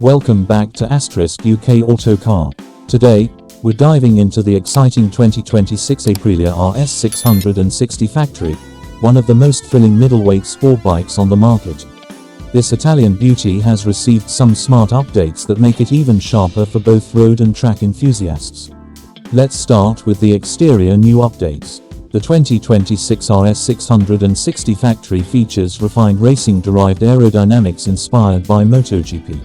Welcome back to Asterisk UK Autocar. Today, we're diving into the exciting 2026 Aprilia RS660 Factory, one of the most thrilling middleweight sport bikes on the market. This Italian beauty has received some smart updates that make it even sharper for both road and track enthusiasts. Let's start with the exterior new updates. The 2026 RS660 Factory features refined racing-derived aerodynamics inspired by MotoGP.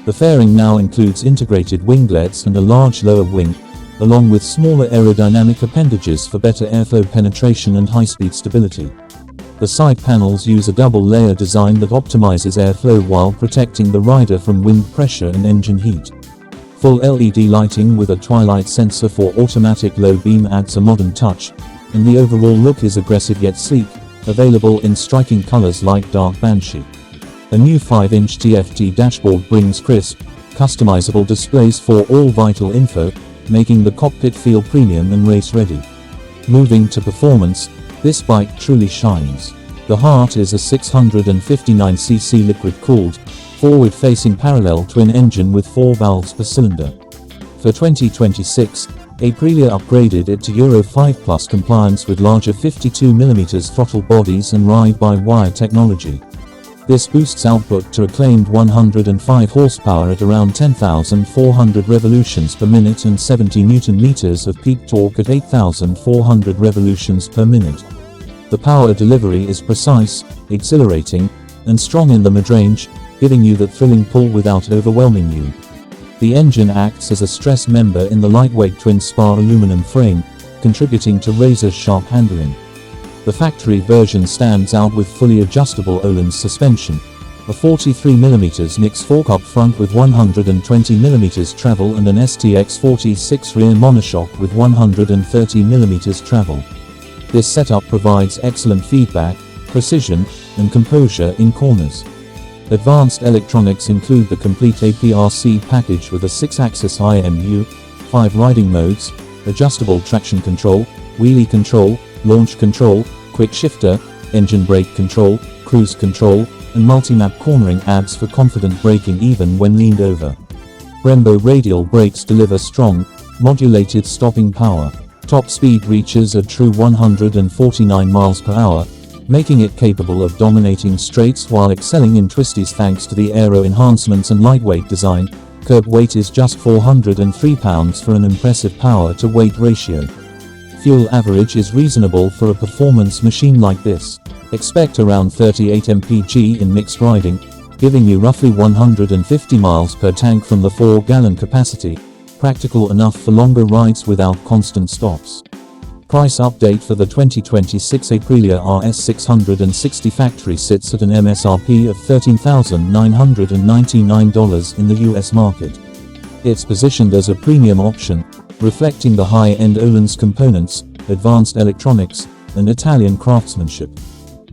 The fairing now includes integrated winglets and a large lower wing, along with smaller aerodynamic appendages for better airflow penetration and high-speed stability. The side panels use a double-layer design that optimizes airflow while protecting the rider from wind pressure and engine heat. Full LED lighting with a twilight sensor for automatic low beam adds a modern touch, and the overall look is aggressive yet sleek, available in striking colors like dark banshee. A new 5-inch TFT dashboard brings crisp, customizable displays for all vital info, making the cockpit feel premium and race-ready. Moving to performance, this bike truly shines. The heart is a 659cc liquid-cooled, forward-facing parallel twin engine with 4 valves per cylinder. For 2026, Aprilia upgraded it to Euro 5+ compliance with larger 52mm throttle bodies and ride-by-wire technology. This boosts output to acclaimed 105 horsepower at around 10,400 revolutions per minute and 70 Nm of peak torque at 8,400 revolutions per minute. The power delivery is precise, exhilarating, and strong in the mid-range, giving you that thrilling pull without overwhelming you. The engine acts as a stress member in the lightweight twin-spar aluminum frame, contributing to razor-sharp handling. The factory version stands out with fully adjustable Öhlins suspension, a 43mm Nix fork up front with 120mm travel and an STX46 rear monoshock with 130mm travel. This setup provides excellent feedback, precision, and composure in corners. Advanced electronics include the complete APRC package with a 6-axis IMU, 5 riding modes, adjustable traction control, wheelie control, launch control, quick shifter, engine brake control, cruise control, and multi-map cornering adds for confident braking even when leaned over. Brembo radial brakes deliver strong, modulated stopping power. Top speed reaches a true 149 miles per hour, making it capable of dominating straights while excelling in twisties thanks to the aero enhancements and lightweight design. Curb weight is just 403 pounds for an impressive power-to-weight ratio. Fuel average is reasonable for a performance machine like this. Expect around 38 mpg in mixed riding, giving you roughly 150 miles per tank from the 4-gallon capacity, practical enough for longer rides without constant stops. Price update for the 2026 Aprilia RS660 Factory sits at an MSRP of $13,999 in the US market. It's positioned as a premium option, reflecting the high-end Öhlins components, advanced electronics, and Italian craftsmanship.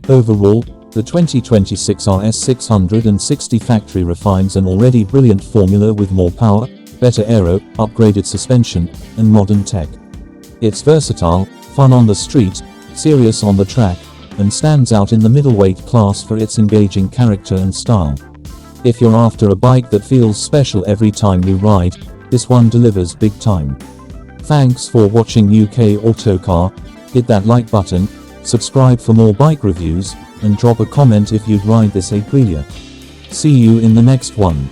Overall, the 2026 RS660 Factory refines an already brilliant formula with more power, better aero, upgraded suspension, and modern tech. It's versatile, fun on the street, serious on the track, and stands out in the middleweight class for its engaging character and style. If you're after a bike that feels special every time you ride, this one delivers big time. Thanks for watching UK Autocar. Hit that like button, subscribe for more bike reviews, and drop a comment if you'd ride this Aprilia. See you in the next one.